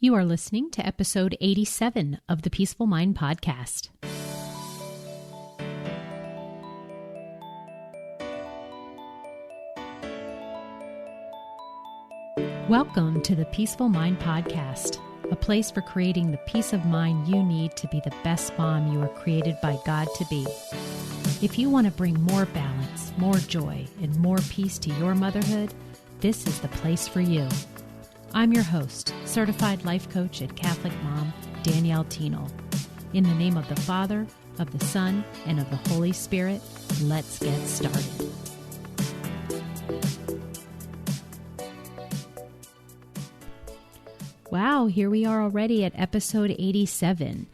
You are listening to episode 87 of the Peaceful Mind Podcast. Welcome to the Peaceful Mind Podcast, a place for creating the peace of mind you need to be the best mom you were created by God to be. If you want to bring more balance, more joy, and more peace to your motherhood, this is the place for you. I'm your host, certified life coach and Catholic mom, Danielle Tienel. In the name of the Father, of the Son, and of the Holy Spirit, let's get started. Wow, here we are already at episode 87,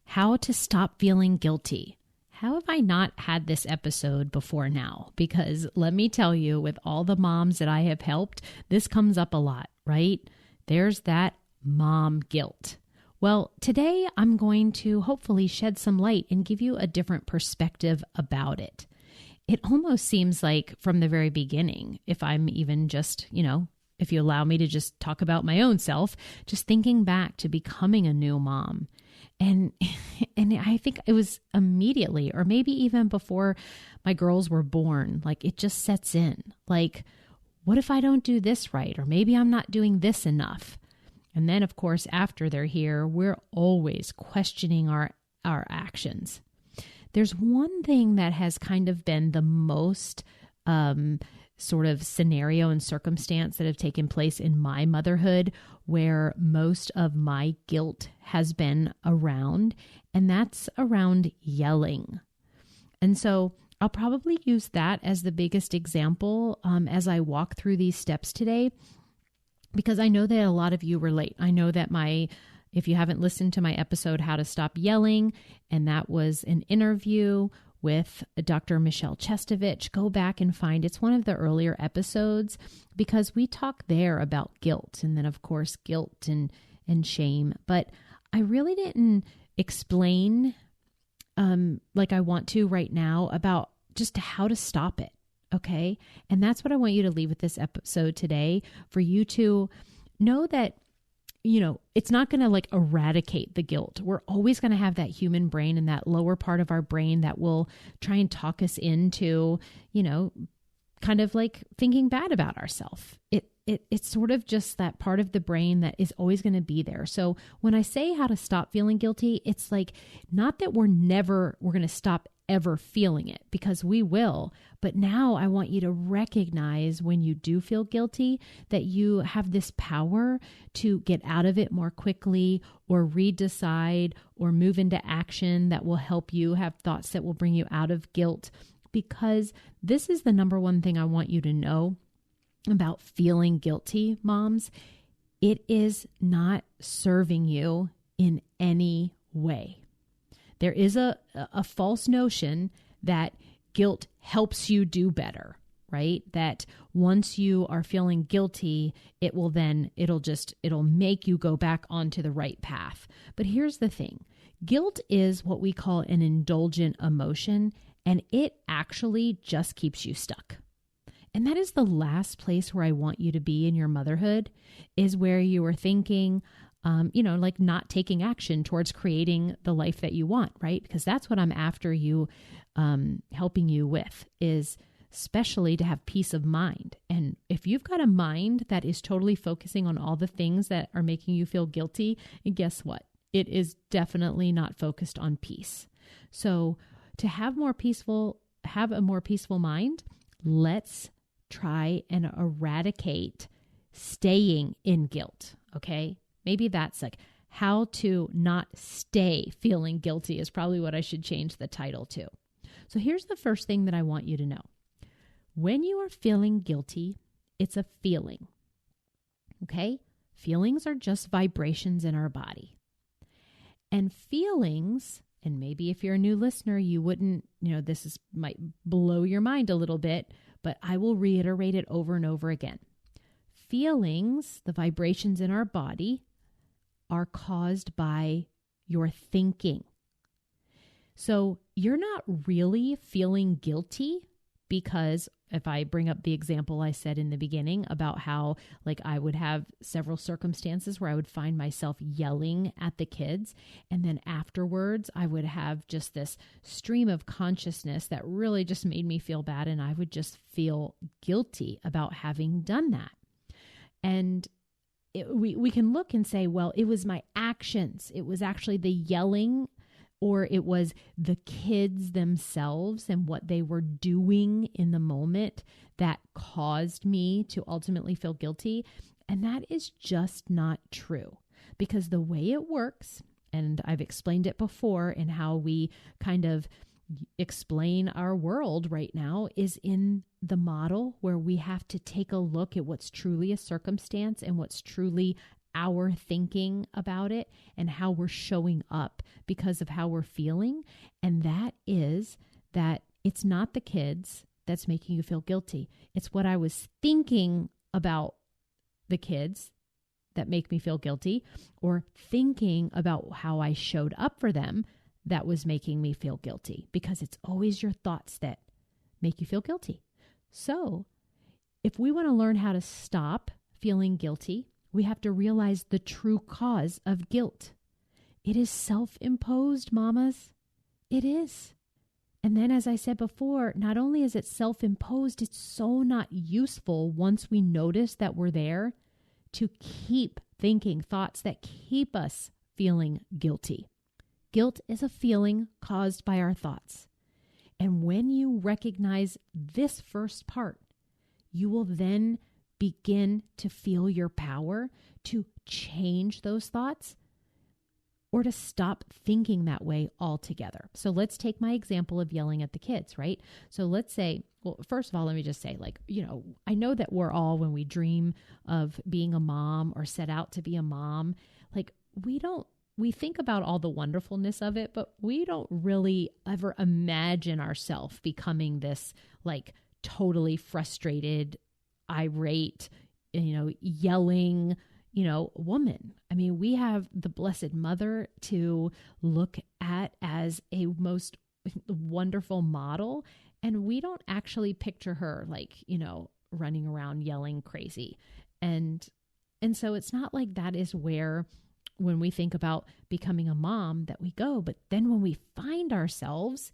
How to Stop Feeling Guilty. How have I not had this episode before now? Because let me tell you, with all the moms that I have helped, this comes up a lot, right? There's that mom guilt. Well, today I'm going to hopefully shed some light and give you a different perspective about it. It almost seems like from the very beginning, if I'm even just, if you allow me to just talk about my own self, just thinking back to becoming a new mom. And I think it was immediately, or maybe even before my girls were born, like it just sets in. Like, what if I don't do this right? Or maybe I'm not doing this enough. And then, of course, after they're here, we're always questioning our actions. There's one thing that has kind of been the most sort of scenario and circumstance that have taken place in my motherhood where most of my guilt has been around, and that's around yelling. And so I'll probably use that as the biggest example as I walk through these steps today, because I know that a lot of you relate. I know that if you haven't listened to my episode, How to Stop Yelling, and that was an interview with Dr. Michelle Chestovich, go back and find it's one of the earlier episodes because we talk there about guilt and then, of course, guilt and shame. But I really didn't explain like I want to right now about just how to stop it. Okay. And that's what I want you to leave with this episode today, for you to know that it's not going to like eradicate the guilt. We're always going to have that human brain and that lower part of our brain that will try and talk us into, kind of like thinking bad about ourselves. It's sort of just that part of the brain that is always going to be there. So when I say how to stop feeling guilty, it's like not that we're going to stop ever feeling it, because we will. But now I want you to recognize when you do feel guilty that you have this power to get out of it more quickly, or redecide, or move into action that will help you have thoughts that will bring you out of guilt. Because this is the number one thing I want you to know about feeling guilty, moms. It is not serving you in any way. There is a false notion that guilt helps you do better, right? That once you are feeling guilty, it'll make you go back onto the right path. But here's the thing. Guilt is what we call an indulgent emotion, and it actually just keeps you stuck. And that is the last place where I want you to be in your motherhood, is where you are thinking, like not taking action towards creating the life that you want, right? Because that's what I'm after you, helping you with, is especially to have peace of mind. And if you've got a mind that is totally focusing on all the things that are making you feel guilty, and guess what? It is definitely not focused on peace. So to have a more peaceful mind, let's try and eradicate staying in guilt, okay? Maybe that's like how to not stay feeling guilty is probably what I should change the title to. So here's the first thing that I want you to know. When you are feeling guilty, it's a feeling, okay? Feelings are just vibrations in our body. And feelings, and maybe if you're a new listener, you wouldn't, might blow your mind a little bit, but I will reiterate it over and over again. Feelings, the vibrations in our body, are caused by your thinking. So you're not really feeling guilty because if I bring up the example I said in the beginning about how like I would have several circumstances where I would find myself yelling at the kids. And then afterwards, I would have just this stream of consciousness that really just made me feel bad. And I would just feel guilty about having done that. And we can look and say, well, it was my actions. It was actually the yelling, or it was the kids themselves and what they were doing in the moment that caused me to ultimately feel guilty. And that is just not true, because the way it works, and I've explained it before in how we kind of explain our world right now, is in the model where we have to take a look at what's truly a circumstance and what's truly our thinking about it and how we're showing up because of how we're feeling. And that is that it's not the kids that's making you feel guilty. It's what I was thinking about the kids that make me feel guilty, or thinking about how I showed up for them that was making me feel guilty, because it's always your thoughts that make you feel guilty. So if we want to learn how to stop feeling guilty, we have to realize the true cause of guilt. It is self-imposed, mamas. It is. And then, as I said before, not only is it self-imposed, it's so not useful once we notice that we're there to keep thinking thoughts that keep us feeling guilty. Guilt is a feeling caused by our thoughts. And when you recognize this first part, you will then begin to feel your power to change those thoughts or to stop thinking that way altogether. So let's take my example of yelling at the kids, right? So let's say, well, first of all, let me just say, like, I know that we're all, when we dream of being a mom or set out to be a mom, like we think about all the wonderfulness of it, but we don't really ever imagine ourselves becoming this like totally frustrated, irate, yelling, woman. I mean, we have the Blessed Mother to look at as a most wonderful model, and we don't actually picture her like, running around yelling crazy. And so it's not like that is where, when we think about becoming a mom, that we go. But then when we find ourselves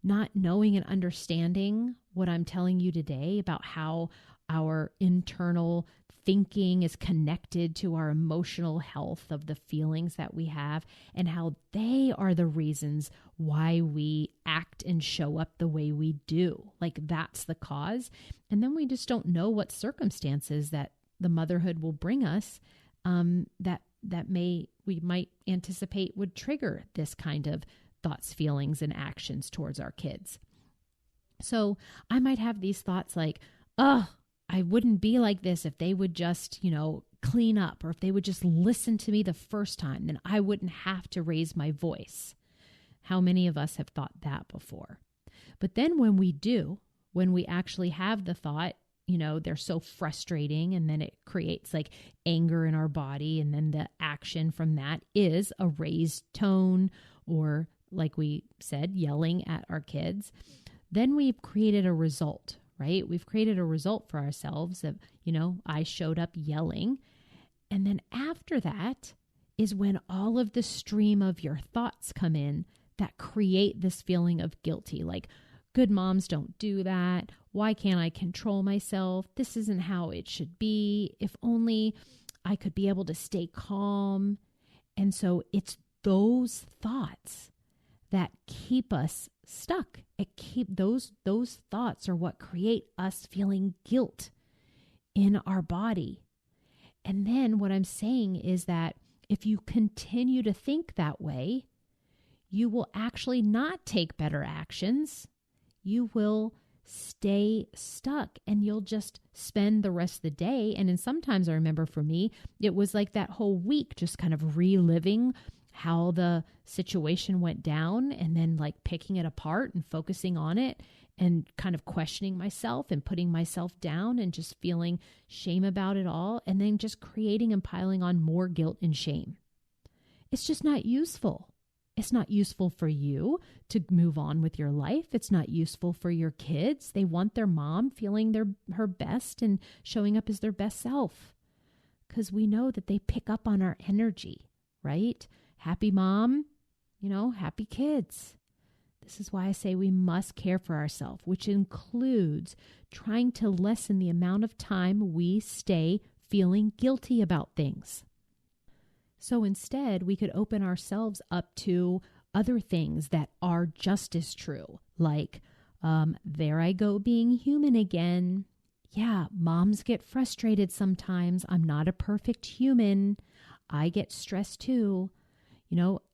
not knowing and understanding what I'm telling you today about how our internal thinking is connected to our emotional health of the feelings that we have, and how they are the reasons why we act and show up the way we do. Like, that's the cause. And then we just don't know what circumstances that the motherhood will bring us that we might anticipate would trigger this kind of thoughts, feelings, and actions towards our kids. So I might have these thoughts like, oh, I wouldn't be like this if they would just, clean up, or if they would just listen to me the first time, then I wouldn't have to raise my voice. How many of us have thought that before? But then when we actually have the thought, they're so frustrating, and then it creates like anger in our body. And then the action from that is a raised tone, or like we said, yelling at our kids. Then we've created a result, right? We've created a result for ourselves of, I showed up yelling. And then after that is when all of the stream of your thoughts come in that create this feeling of guilty. Like, good moms don't do that. Why can't I control myself? This isn't how it should be. If only I could be able to stay calm. And so it's those thoughts that keep us stuck. Those thoughts are what create us feeling guilt in our body. And then what I'm saying is that if you continue to think that way, you will actually not take better actions. You will stay stuck, and you'll just spend the rest of the day. And then sometimes, I remember for me, it was like that whole week just kind of reliving how the situation went down, and then like picking it apart and focusing on it, and kind of questioning myself and putting myself down and just feeling shame about it all, and then just creating and piling on more guilt and shame. It's just not useful. It's not useful for you to move on with your life. It's not useful for your kids. They want their mom feeling her best and showing up as their best self, because we know that they pick up on our energy, right? Happy mom, happy kids. This is why I say we must care for ourselves, which includes trying to lessen the amount of time we stay feeling guilty about things. So instead, we could open ourselves up to other things that are just as true, like, there I go being human again. Yeah, moms get frustrated sometimes. I'm not a perfect human. I get stressed too.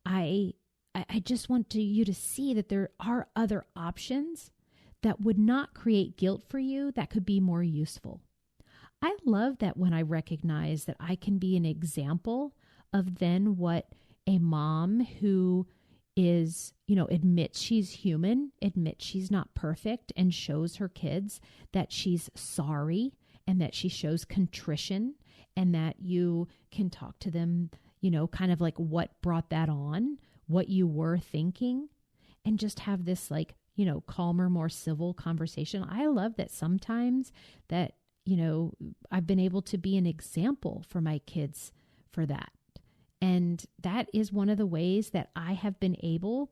I just want you to see that there are other options that would not create guilt for you that could be more useful. I love that when I recognize that I can be an example of then what a mom who is, admits she's human, admits she's not perfect, and shows her kids that she's sorry and that she shows contrition, and that you can talk to them, kind of like what brought that on, what you were thinking, and just have this calmer, more civil conversation. I love that sometimes that, I've been able to be an example for my kids for that. And that is one of the ways that I have been able,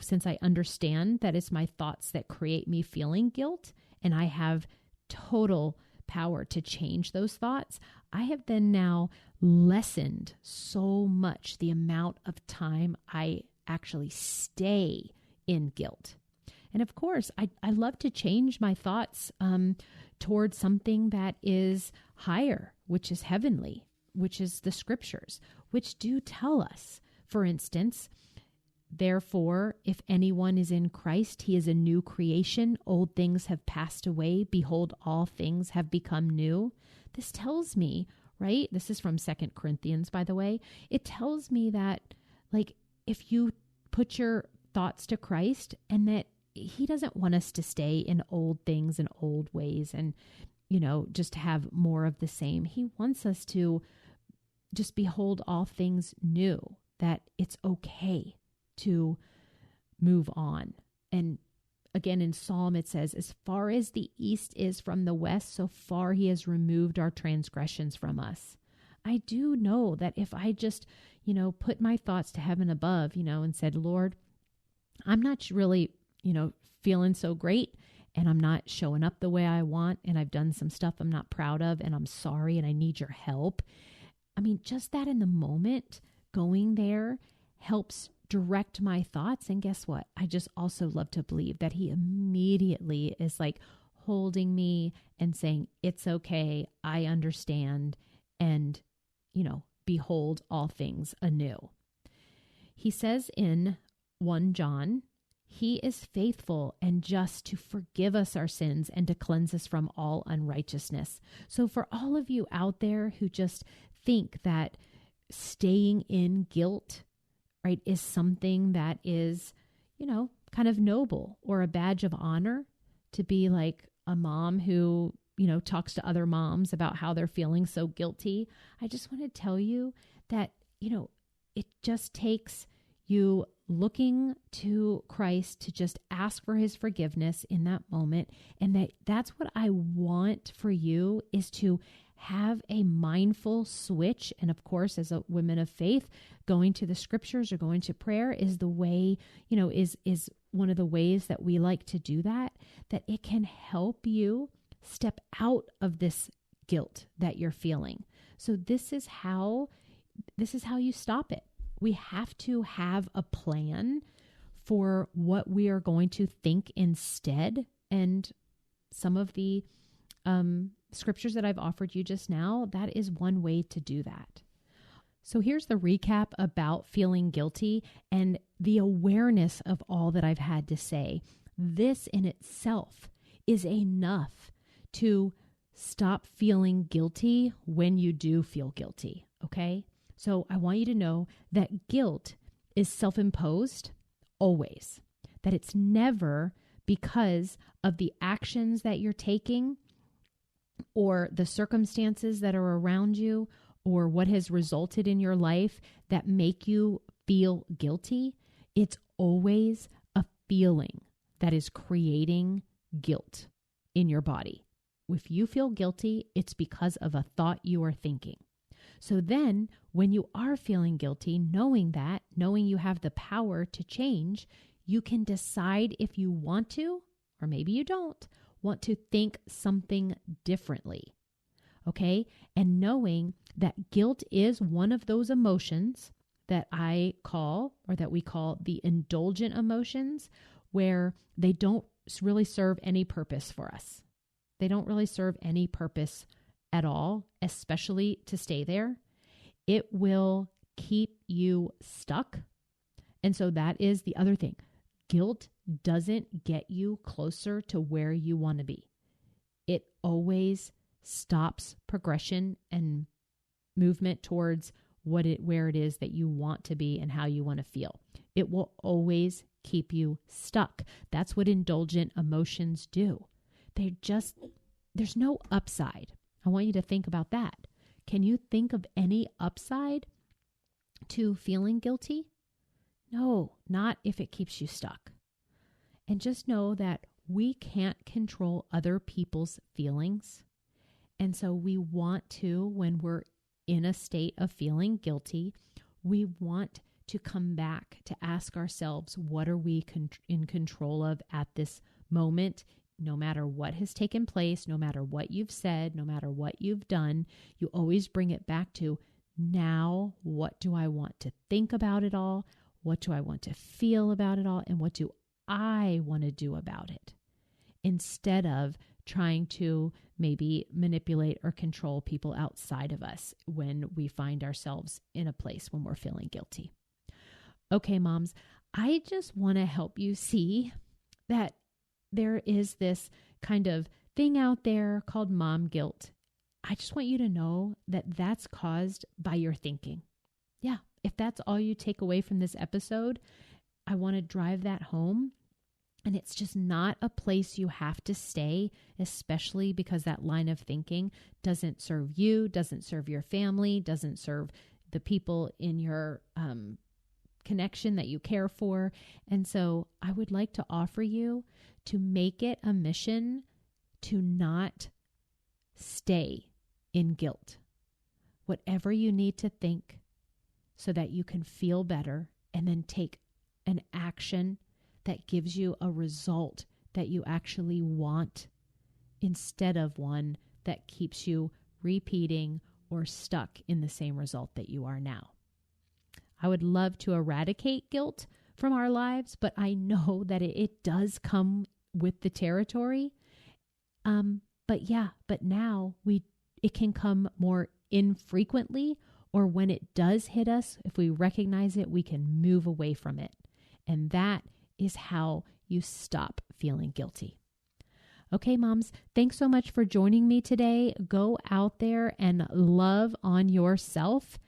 since I understand that it's my thoughts that create me feeling guilt, and I have total power to change those thoughts, I have then now lessened so much the amount of time I actually stay in guilt. And of course, I love to change my thoughts towards something that is higher, which is heavenly, which is the scriptures, which do tell us, for instance, therefore, if anyone is in Christ, he is a new creation. Old things have passed away. Behold, all things have become new. This tells me, right? This is from 2 Corinthians, by the way. It tells me that, if you put your thoughts to Christ, and that he doesn't want us to stay in old things and old ways and, just have more of the same. He wants us to just behold all things new, that it's okay to move on. And again, in Psalm, it says, as far as the east is from the west, so far he has removed our transgressions from us. I do know that if I just, put my thoughts to heaven above, and said, Lord, I'm not really, feeling so great, and I'm not showing up the way I want, and I've done some stuff I'm not proud of, and I'm sorry, and I need your help. I mean, just that in the moment, going there helps direct my thoughts. And guess what? I just also love to believe that he immediately is holding me and saying, it's okay, I understand, and, behold all things anew. He says in 1 John, he is faithful and just to forgive us our sins and to cleanse us from all unrighteousness. So for all of you out there who just think that staying in guilt, right, is something that is, kind of noble or a badge of honor, to be like a mom who, talks to other moms about how they're feeling so guilty. I just want to tell you that, it just takes you looking to Christ to just ask for his forgiveness in that moment. And that's what I want for you, is to have a mindful switch. And of course, as a woman of faith, going to the scriptures or going to prayer is the way, is one of the ways that we like to do that it can help you step out of this guilt that you're feeling. So this is how you stop it. We have to have a plan for what we are going to think instead. And some of the scriptures that I've offered you just now, that is one way to do that. So here's the recap about feeling guilty and the awareness of all that I've had to say. This in itself is enough to stop feeling guilty when you do feel guilty, okay? So I want you to know that guilt is self-imposed always, that it's never because of the actions that you're taking or the circumstances that are around you or what has resulted in your life that make you feel guilty. It's always a feeling that is creating guilt in your body. If you feel guilty, it's because of a thought you are thinking. So then when you are feeling guilty, knowing you have the power to change, you can decide if you want to, or maybe you don't, want to think something differently. Okay? And knowing that guilt is one of those emotions that I call, or that we call, the indulgent emotions, where they don't really serve any purpose for us. They don't really serve any purpose at all, especially to stay there. It will keep you stuck. And so that is the other thing. Guilt doesn't get you closer to where you want to be. It always stops progression and movement towards where it is that you want to be and how you want to feel. It will always keep you stuck. That's what indulgent emotions do. There's no upside. I want you to think about that. Can you think of any upside to feeling guilty? No, not if it keeps you stuck. And just know that we can't control other people's feelings. And so we want to, when we're in a state of feeling guilty, we want to come back to ask ourselves, what are we in control of at this moment? No matter what has taken place, no matter what you've said, no matter what you've done, you always bring it back to, now what do I want to think about it all? What do I want to feel about it all? And what do I want to do about it? Instead of trying to maybe manipulate or control people outside of us when we find ourselves in a place when we're feeling guilty. Okay, moms, I just want to help you see that there is this kind of thing out there called mom guilt. I just want you to know that that's caused by your thinking. Yeah, if that's all you take away from this episode, I want to drive that home. And it's just not a place you have to stay, especially because that line of thinking doesn't serve you, doesn't serve your family, doesn't serve the people in your connection that you care for. And so I would like to offer you to make it a mission to not stay in guilt. Whatever you need to think so that you can feel better, and then take an action that gives you a result that you actually want, instead of one that keeps you repeating or stuck in the same result that you are now. I would love to eradicate guilt from our lives, but I know that it does come with the territory. But now it can come more infrequently, or when it does hit us, if we recognize it, we can move away from it. And that is how you stop feeling guilty. Okay, moms, thanks so much for joining me today. Go out there and love on yourself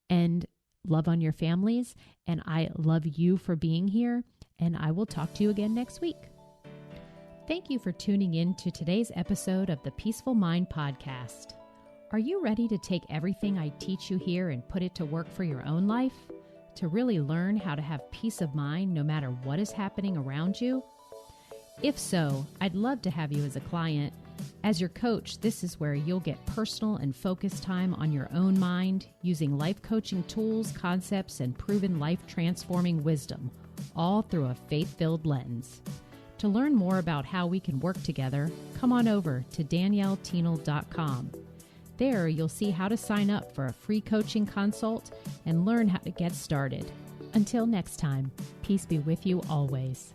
and love on your families. And I love you for being here. And I will talk to you again next week. Thank you for tuning in to today's episode of the Peaceful Mind Podcast. Are you ready to take everything I teach you here and put it to work for your own life? To really learn how to have peace of mind no matter what is happening around you? If so, I'd love to have you as a client. As your coach, this is where you'll get personal and focused time on your own mind, using life coaching tools, concepts, and proven life transforming wisdom, all through a faith-filled lens. To learn more about how we can work together, come on over to danielleteenel.com. There, you'll see how to sign up for a free coaching consult and learn how to get started. Until next time, peace be with you always.